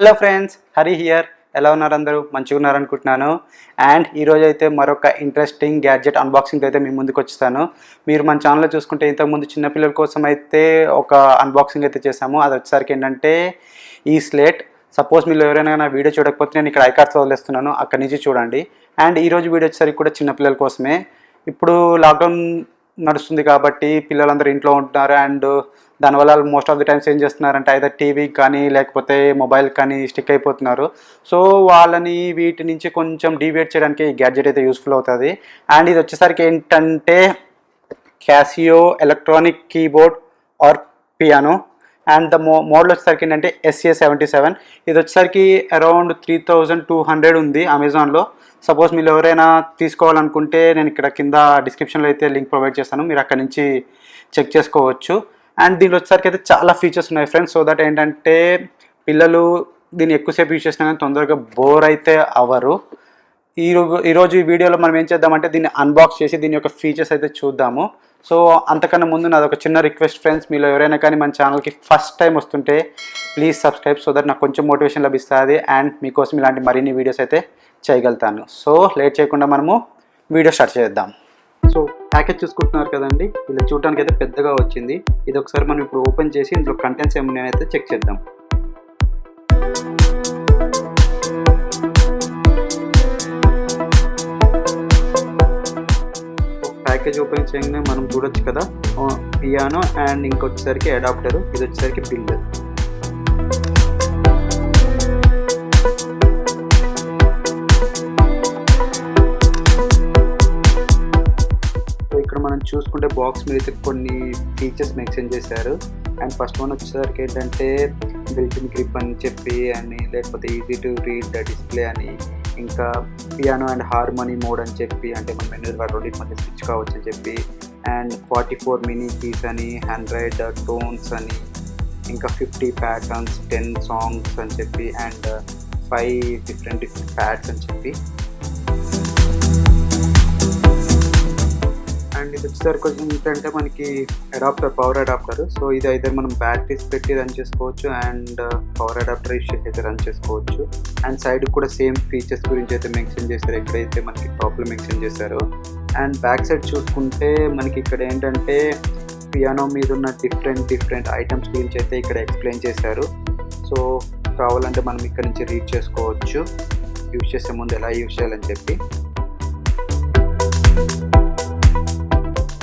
Hello friends, Hari here. ఎలా ఉన్నారు అందరూ? మంచిగా ఉన్నారనుకుంటున్నాను. అండ్ ఈరోజు అయితే మరొక ఇంట్రెస్టింగ్ గ్యాడ్జెట్ అన్బాక్సింగ్ అయితే మీ ముందుకు వచ్చేస్తాను. మీరు మన ఛానల్లో చూసుకుంటే ఇంతకుముందు చిన్నపిల్లల కోసం అయితే ఒక అన్బాక్సింగ్ అయితే చేశాము. అది వచ్చేసరికి ఏంటంటే ఈ స్లేట్. సపోజ్ మీరు ఎవరైనా నా వీడియో చూడకపోతే నేను ఇక్కడ ఐకార్డ్స్లో వదిలేస్తున్నాను, అక్కడి నుంచి చూడండి. అండ్ ఈరోజు వీడియో వచ్చేసరికి కూడా చిన్నపిల్లల కోసమే. ఇప్పుడు లాక్డౌన్ నడుస్తుంది కాబట్టి పిల్లలందరూ ఇంట్లో ఉంటున్నారు. అండ్ దానివల్ల మోస్ట్ ఆఫ్ ది టైమ్స్ ఏం చేస్తున్నారంటే అయితే టీవీ కానీ లేకపోతే మొబైల్ కానీ స్టిక్ అయిపోతున్నారు. సో వాళ్ళని వీటి నుంచి కొంచెం డీవియేట్ చేయడానికి ఈ గ్యాడ్జెట్ అయితే యూస్ఫుల్ అవుతుంది. అండ్ ఇది వచ్చేసరికి ఏంటంటే Casio electronic keyboard or piano. And the model వచ్చేసరికి ఏంటంటే SA-77. ఇది వచ్చేసరికి అరౌండ్ 3200 ఉంది అమెజాన్లో. సపోజ్ మీరు ఎవరైనా తీసుకోవాలనుకుంటే నేను ఇక్కడ కింద డిస్క్రిప్షన్లో అయితే లింక్ ప్రొవైడ్ చేస్తాను, మీరు అక్కడ నుంచి చెక్ చేసుకోవచ్చు. అండ్ దీనిలో వచ్చేసరికి అయితే చాలా ఫీచర్స్ ఉన్నాయి ఫ్రెండ్స్. సో దట్ ఏంటంటే పిల్లలు దీన్ని ఎక్కువసేపు యూజ్ చేసినా కానీ తొందరగా బోర్ అయితే అవ్వరు. ఈరోజు ఈ వీడియోలో మనం ఏం చేద్దామంటే దీన్ని అన్బాక్స్ చేసి దీని యొక్క ఫీచర్స్ అయితే చూద్దాము. సో అంతకన్నా ముందు నాది ఒక చిన్న రిక్వెస్ట్ ఫ్రెండ్స్, మీలో ఎవరైనా కానీ మన ఛానల్కి ఫస్ట్ టైం వస్తుంటే ప్లీజ్ సబ్స్క్రైబ్, సో దట్ నాకు కొంచెం మోటివేషన్ లభిస్తుంది అండ్ మీకోసం ఇలాంటి మరిన్ని వీడియోస్ అయితే చేయగలుగుతాను. సో లేట్ చేయకుండా మనము వీడియో స్టార్ట్ చేద్దాం. సో ప్యాకేజ్ చూసుకుంటున్నారు కదండి, ఇలా చూడడానికి అయితే పెద్దగా వచ్చింది. ఇది ఒకసారి మనం ఇప్పుడు ఓపెన్ చేసి ఇందులో కంటెంట్స్ ఏమున్నాయైతే చెక్ చేద్దాం. ప్యాకేజ్ ఓపెన్ చేయగానే మనం చూడొచ్చు కదా, పియానో అండ్ ఇంకొచ్చేసరికి అడాప్టర్, ఇది వచ్చేసరికి బిల్. ఇక్కడ మనం చూసుకుంటే బాక్స్ మీద అయితే కొన్ని ఫీచర్స్ మెన్షన్ చేశారు. అండ్ ఫస్ట్ వన్ వచ్చేసరికి ఏంటంటే బిల్ట్-ఇన్ గ్రిప్ అని చెప్పి అని, లేకపోతే easy to read the display అని, ఇంకా పియానో అండ్ హార్మోనీ మోడ్ అని చెప్పి, అంటే మన మెనూ రెండింటి మధ్య స్విచ్ కావచ్చు అని చెప్పి, అండ్ 44 మినీ కీస్ అని, 100 టోన్స్ అని, ఇంకా 50 ప్యాటర్న్స్, 10 సాంగ్స్ అని చెప్పి, అండ్ 5 డిఫరెంట్ ప్యాడ్స్ అని చెప్పి. అండ్ ఇది వచ్చేసరికి కొంచెం ఏంటంటే మనకి అడాప్టర్, పవర్ అడాప్టర్. సో ఇది అయితే మనం బ్యాటరీస్ పెట్టి రన్ చేసుకోవచ్చు అండ్ పవర్ అడాప్టర్ ఇష్యూస్ అయితే రన్ చేసుకోవచ్చు. అండ్ సైడ్ కూడా సేమ్ ఫీచర్స్ గురించి అయితే మెన్షన్ చేశారు, ఎక్కడైతే మనకి టాప్లో మెన్షన్ చేశారో. అండ్ బ్యాక్ సైడ్ చూసుకుంటే మనకి ఇక్కడ ఏంటంటే పియానో మీద ఉన్న డిఫరెంట్ ఐటమ్స్ గురించి అయితే ఇక్కడ ఎక్స్ప్లెయిన్ చేశారు. సో కావాలంటే మనం ఇక్కడ నుంచి రీడ్ చేసుకోవచ్చు, యూజ్ చేసే ముందు ఎలా యూజ్ చేయాలని చెప్పి.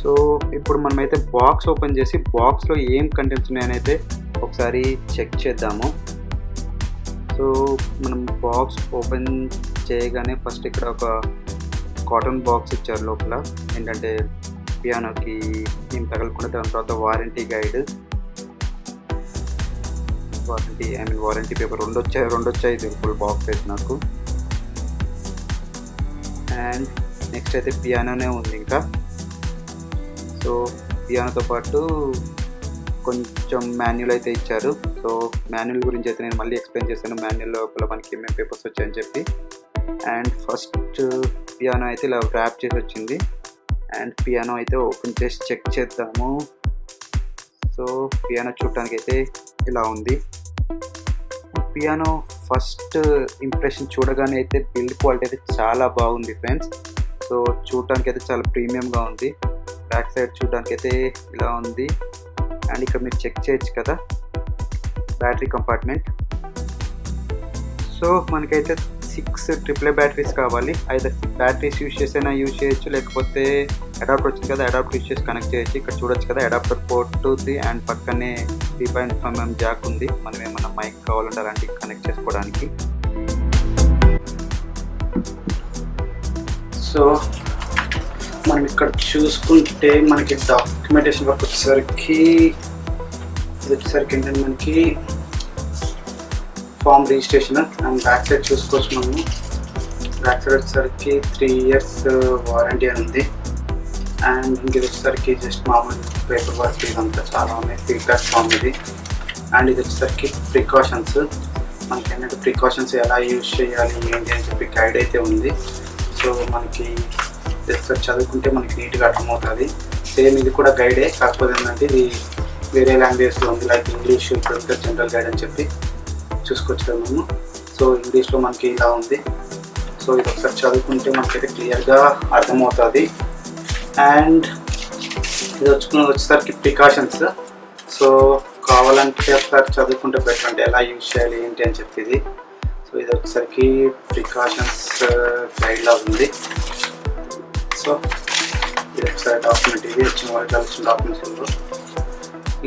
సో ఇప్పుడు మనమైతే బాక్స్ ఓపెన్ చేసి బాక్స్లో ఏం కంటెంట్స్ ఉన్నాయని అయితే ఒకసారి చెక్ చేద్దాము. సో మనం బాక్స్ ఓపెన్ చేయగానే ఫస్ట్ ఇక్కడ ఒక కాటన్ బాక్స్ ఇచ్చారు లోపల, ఏంటంటే పియానోకి ఏం తగలకుండా. దాని తర్వాత వారంటీ గైడ్, వారంటీ పేపర్ రెండు వచ్చాయి ఇది ఫుల్ బాక్స్ అయితే నాకు. అండ్ నెక్స్ట్ అయితే పియానోనే ఉంది ఇంకా. సో పియానోతో పాటు కొంచెం మాన్యువల్ అయితే ఇచ్చారు. సో మాన్యువల్ గురించి అయితే నేను మళ్ళీ ఎక్స్ప్లెయిన్ చేశాను, మాన్యువల్ లోపల మనకి ఏమేమి పేపర్స్ వచ్చాయని చెప్పి. అండ్ ఫస్ట్ పియానో అయితే ఇలా ర్యాప్ చేసి వచ్చింది. అండ్ పియానో అయితే ఓపెన్ చేసి చెక్ చేద్దాము. సో పియానో చూడటానికి అయితే ఇలా ఉంది. పియానో ఫస్ట్ ఇంప్రెషన్ చూడగానే అయితే బిల్డ్ క్వాలిటీ అయితే చాలా బాగుంది ఫ్రెండ్స్. సో చూడటానికి అయితే చాలా ప్రీమియంగా ఉంది. బ్యాక్ సైడ్ చూడడానికి అయితే ఇలా ఉంది. అండ్ ఇక్కడ మీరు చెక్ చేయొచ్చు కదా బ్యాటరీ కంపార్ట్మెంట్. సో మనకైతే 6 AAA బ్యాటరీస్ కావాలి. అయితే బ్యాటరీస్ యూజ్ చేసైనా యూజ్ చేయొచ్చు, లేకపోతే అడాప్టర్ వచ్చింది కదా అడాప్టర్ యూజ్ చేసి కనెక్ట్ చేయొచ్చు. ఇక్కడ చూడొచ్చు కదా అడాప్టర్ పోర్ట్ ఉంది అండ్ పక్కనే 3.5mm జాక్ ఉంది, మనం ఏమన్నా మైక్ కావాలంటే అలాంటివి కనెక్ట్ చేసుకోవడానికి. సో మనం ఇక్కడ చూసుకుంటే మనకి డాక్యుమెంటేషన్ వర్క్ వచ్చేసరికి ఏంటంటే మనకి form registration and back side చూసుకోవచ్చు. మనము బ్యాక్ సైడ్ వచ్చేసరికి 3 years వారంటీ అని ఉంది. అండ్ ఇంక వచ్చేసరికి జస్ట్ మామూలు పేపర్ వర్క్ ఇదంతా చాలా ఉన్నాయి, ఫీడ్బ్యాక్ ఫామ్ ఇది. అండ్ ఇది వచ్చేసరికి ప్రికాషన్స్, మనకి ఏంటంటే ప్రికాషన్స్ ఎలా యూజ్ చేయాలి ఏంటి అని చెప్పి గైడ్ అయితే ఉంది. సో మనకి జస్ట్ చదువుకుంటే మనకి నీట్గా అర్థమవుతుంది. సేమ్ ఇది కూడా గైడే, కాకపోతే ఏంటంటే ఇది వేరే లాంగ్వేజ్లో ఉంది, లైక్ ఇంగ్లీష్, జనరల్ గైడ్ అని చెప్పి. చూసుకోవచ్చు కదా మనము. సో ఇంగ్లీష్లో మనకి ఇలా ఉంది. సో ఇది ఒకసారి చదువుకుంటే మనకైతే క్లియర్గా అర్థమవుతుంది. అండ్ ఇది వచ్చేసరికి ప్రికాషన్స్. సో కావాలంటే ఒకసారి చదువుకుంటే బెటర్, అంటే ఎలా యూజ్ చేయాలి ఏంటి అని చెప్పేది. సో ఇది వచ్చేసరికి ప్రికాషన్స్ గైడ్లా ఉంది. సో ఇది ఒకసారి డాక్యుమెంట్, ఇది వచ్చిన వాళ్ళకి వచ్చిన డాక్యుమెంట్స్ ఉంది.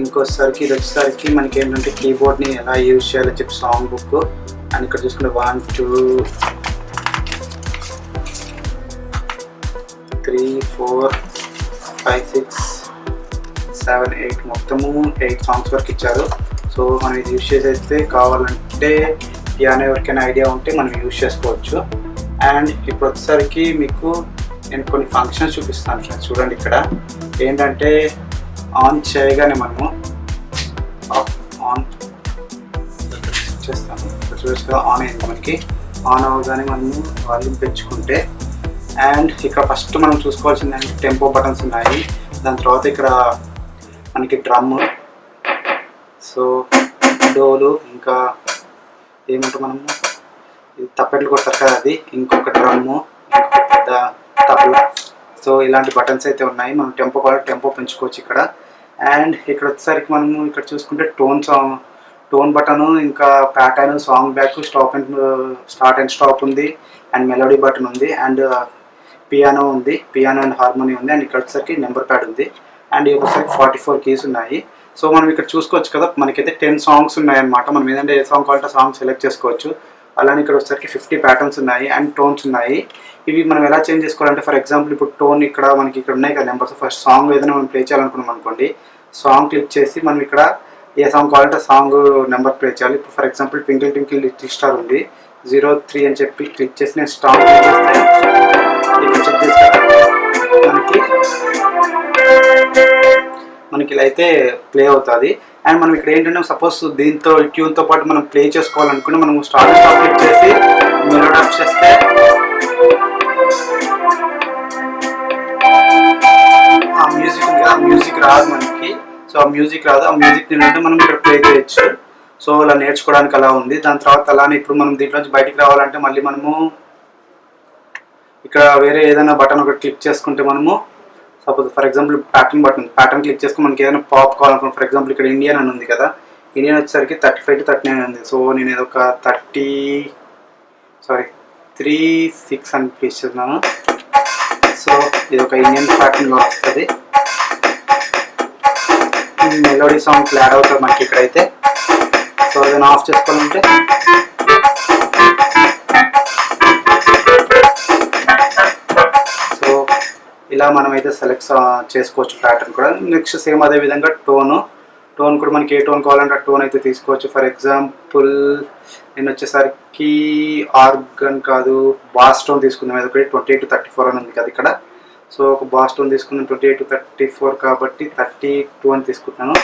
ఇంకోసారికి ఇది వచ్చేసరికి మనకి ఏంటంటే కీబోర్డ్ని ఎలా యూజ్ చేయాలో చెప్పి సాంగ్ బుక్. అండ్ ఇక్కడ చూసుకుంటే 1 2 3 4 5 6 7 8 మొత్తము 8 సాంగ్స్ వరకు ఇచ్చారు. సో మనం ఇది యూజ్ చేసి అయితే కావాలంటే పియానో ఎవరికైనా ఐడియా ఉంటే మనం యూజ్ చేసుకోవచ్చు. అండ్ ఇప్పుడు వచ్చేసరికి మీకు నేను కొన్ని ఫంక్షన్స్ చూపిస్తాను ఫ్రెండ్స్. చూడండి ఇక్కడ ఏంటంటే ఆన్ చేయగానే మనము ఆన్ చేస్తాము. చూస్తే ఆన్ అయింది మనకి. ఆన్ అవ్వగానే మనము వాల్యూమ్ పెంచుకుంటే, అండ్ ఇక్కడ ఫస్ట్ మనం చూసుకోవాల్సింది అంటే టెంపో బటన్స్ ఉన్నాయి. దాని తర్వాత ఇక్కడ మనకి డ్రమ్, సో డోలు, ఇంకా ఏమంటే మనము తప్పెట్లు కొడతారు కదా అది, ఇంకొక డ్రమ్ము, ఇంకొక పెద్ద తబలా. సో ఇలాంటి బటన్స్ అయితే ఉన్నాయి. మనం టెంపో కావాలి టెంపో పెంచుకోవచ్చు ఇక్కడ. అండ్ ఇక్కడ వచ్చేసరికి మనము ఇక్కడ చూసుకుంటే టోన్ బటను, ఇంకా pattern, song back, start and stop ఉంది, అండ్ మెలోడీ బటన్ ఉంది, అండ్ పియానో ఉంది, పియానో అండ్ హార్మోనియం ఉంది, అండ్ ఇక్కడ వచ్చేసరికి నెంబర్ ప్యాడ్ ఉంది. అండ్ ఇక్కడ వచ్చేసరికి 44 కీస్ ఉన్నాయి. సో మనం ఇక్కడ చూసుకోవచ్చు కదా, మనకైతే 10 సాంగ్స్ ఉన్నాయన్నమాట. మనం ఏదంటే ఏ సాంగ్ కావాలంటే సాంగ్ సెలెక్ట్ చేసుకోవచ్చు. అలానే ఇక్కడ వచ్చేసరికి 50 ప్యాటర్న్స్ ఉన్నాయి అండ్ టోన్స్ ఉన్నాయి. ఇవి మనం ఎలా చేంజ్ చేసుకోవాలంటే, ఫర్ ఎగ్జాంపుల్ ఇప్పుడు టోన్ ఇక్కడ మనకి ఇక్కడ ఉన్నాయి కదా నెంబర్స్. ఫస్ట్ సాంగ్ ఏదైనా మనం ప్లే చేయాలనుకున్నాం అనుకోండి, సాంగ్ క్లిక్ చేసి మనం ఇక్కడ ఏ సాంగ్ కావాలంటే సాంగ్ నెంబర్ ప్లే చేయాలి. ఇప్పుడు for example twinkle twinkle little star ఉంది, 03 అని చెప్పి క్లిక్ చేసి నేను స్టాంగ్ క్లిక్ చేస్తే చెక్ చేస్తే మనకి ఇలా అయితే ప్లే అవుతుంది. అండ్ మనం ఇక్కడ ఏంటంటే సపోజ్ దీంతో ట్యూన్తో పాటు మనం ప్లే చేసుకోవాలనుకుంటే మనం స్టార్ట్ క్లిక్ చేసి మెలోడీ ఆఫ్ చేస్తే ఆ మ్యూజిక్ ఉంది కదా, ఆ మ్యూజిక్ రాదు మనకి. సో ఆ మ్యూజిక్ రాదు, ఆ మ్యూజిక్ ఏంటంటే మనం ఇక్కడ ప్లే చేయొచ్చు. సో అలా నేర్చుకోవడానికి అలా ఉంది. దాని తర్వాత అలానే ఇప్పుడు మనం దీంట్లోంచి బయటికి రావాలంటే మళ్ళీ మనము ఇక్కడ వేరే ఏదైనా బటన్ ఒకటి క్లిక్ చేసుకుంటే మనము suppose for example pattern click చేసుకుని మనకి ఏదైనా పాప్ కావాలనుకున్నాం. ఫర్ ఎగ్జాంపుల్ ఇక్కడ ఇండియన్ అని ఉంది కదా, ఇండియన్ వచ్చేసరికి 35 to 39 ఉంది. సో నేను ఏదో ఒక 36 అని క్లిక్ చేస్తున్నాను. సో ఇది ఒక ఇండియన్ ప్యాటర్న్లో వస్తుంది. మెలోడీ సాంగ్ యాడ్ అవుతుంది మనకి ఇక్కడైతే. సో ఏదైనా ఆఫ్ చేసుకోవాలంటే ఇలా మనమైతే సెలెక్ట్ చేసుకోవచ్చు ప్యాటర్న్ కూడా. నెక్స్ట్ సేమ్ అదే విధంగా టోన్ కూడా మనకి ఏ టోన్ కావాలంటే ఆ టోన్ అయితే తీసుకోవచ్చు. ఫర్ ఎగ్జాంపుల్ నేను వచ్చేసరికి ఆర్గన్ కాదు బాస్ టోన్ తీసుకుందాం. అది ఒకటి 28 to 34 అని ఉంది కదా ఇక్కడ. సో ఒక బాస్ టోన్ తీసుకున్నాను 28 to 34 కాబట్టి 32 అని తీసుకుంటున్నాను.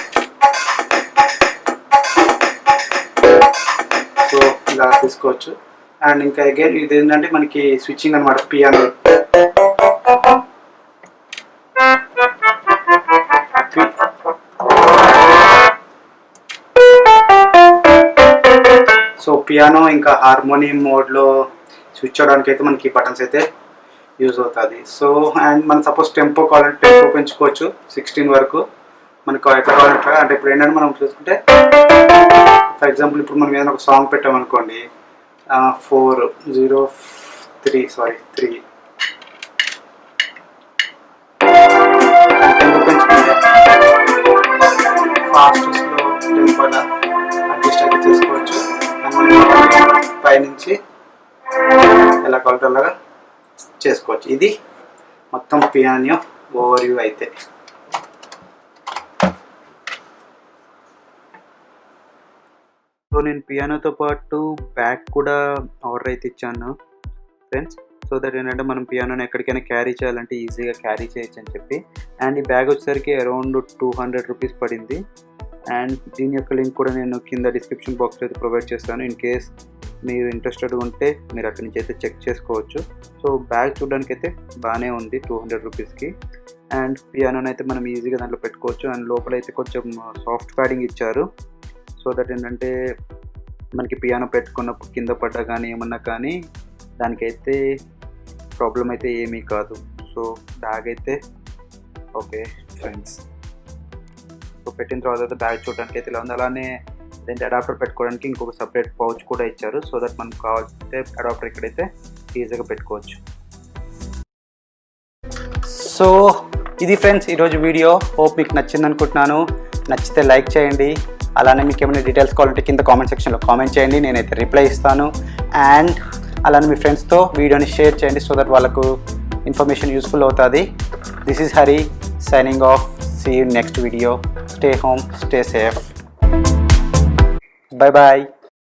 సో ఇలా తీసుకోవచ్చు. అండ్ ఇంకా అగైన్ ఇది ఏంటంటే మనకి స్విచ్చింగ్ అనమాట పియానో. సో పియానో ఇంకా హార్మోనియం మోడ్లో స్విచ్ అవడానికి అయితే మనకి బటన్స్ అయితే యూజ్ అవుతుంది. సో అండ్ మనం సపోజ్ టెంపో కావాలంటే టెంపో పెంచుకోవచ్చు 16 వరకు మనకు ఎట్లా కావాలంటే. అంటే ఇప్పుడు ఏంటంటే మనం చూసుకుంటే ఫర్ ఎగ్జాంపుల్ ఇప్పుడు మనం ఏదైనా ఒక సాంగ్ పెట్టామనుకోండి 3 టెంపో పెంచుకుంటే ఫాస్ట్ స్లో టెంపోలా అడ్జస్ట్ అయితే చేసుకోవచ్చు. పైనుంచి ఎలా కావాలంటే అలాగా చేసుకోవచ్చు. ఇది మొత్తం పియానో ఓవర్ వ్యూ అయితే. సో నేను పియానోతో పాటు బ్యాగ్ కూడా ఆర్డర్ అయితే ఇచ్చాను ఫ్రెండ్స్. సో దట్ ఏంటంటే మనం పియానోని ఎక్కడికైనా క్యారీ చేయాలంటే ఈజీగా క్యారీ చేయొచ్చు అని చెప్పి. అండ్ ఈ బ్యాగ్ వచ్చేసరికి అరౌండ్ 200 రూపీస్ పడింది. అండ్ దీని యొక్క లింక్ కూడా నేను కింద డిస్క్రిప్షన్ బాక్స్లో అయితే ప్రొవైడ్ చేస్తాను. ఇన్ కేస్ మీరు ఇంట్రెస్టెడ్ ఉంటే మీరు అక్కడి నుంచి అయితే చెక్ చేసుకోవచ్చు. సో బ్యాగ్ చూడడానికి అయితే బాగానే ఉంది 200 రూపీస్కి. అండ్ పియానోని అయితే మనం ఈజీగా దాంట్లో పెట్టుకోవచ్చు. అండ్ లోపల అయితే కొంచెం సాఫ్ట్ ప్యాడింగ్ ఇచ్చారు. సో దట్ ఏంటంటే మనకి పియానో పెట్టుకున్నప్పుడు కింద పడ్డా కానీ ఏమన్నా కానీ దానికైతే ప్రాబ్లం అయితే ఏమీ కాదు. సో బ్యాగ్ అయితే ఓకే ఫ్రెండ్స్. సో పెట్టిన తర్వాత అయితే బ్యాగ్ చూడడానికి అయితే ఇలా ఉంది. అలానే దీంట్లో అడాప్టర్ పెట్టుకోవడానికి ఇంకొక సపరేట్ పౌచ్ కూడా ఇచ్చారు. సో దట్ మనకు కావాల్సింటే అడాప్టర్ ఇక్కడైతే ఈజీగా పెట్టుకోవచ్చు. సో ఇది ఫ్రెండ్స్ ఈరోజు వీడియో. హోప్ మీకు నచ్చింది అనుకుంటున్నాను. నచ్చితే లైక్ చేయండి. అలానే మీకు ఏమైనా డీటెయిల్స్ కావాలంటే కింద కామెంట్ సెక్షన్లో కామెంట్ చేయండి, నేనైతే రిప్లై ఇస్తాను. అండ్ అలానే మీ ఫ్రెండ్స్తో వీడియోని షేర్ చేయండి సో దట్ వాళ్ళకు ఇన్ఫర్మేషన్ యూస్ఫుల్ అవుతుంది. This is Hari signing off. See you next video. Stay home, stay safe. Bye bye.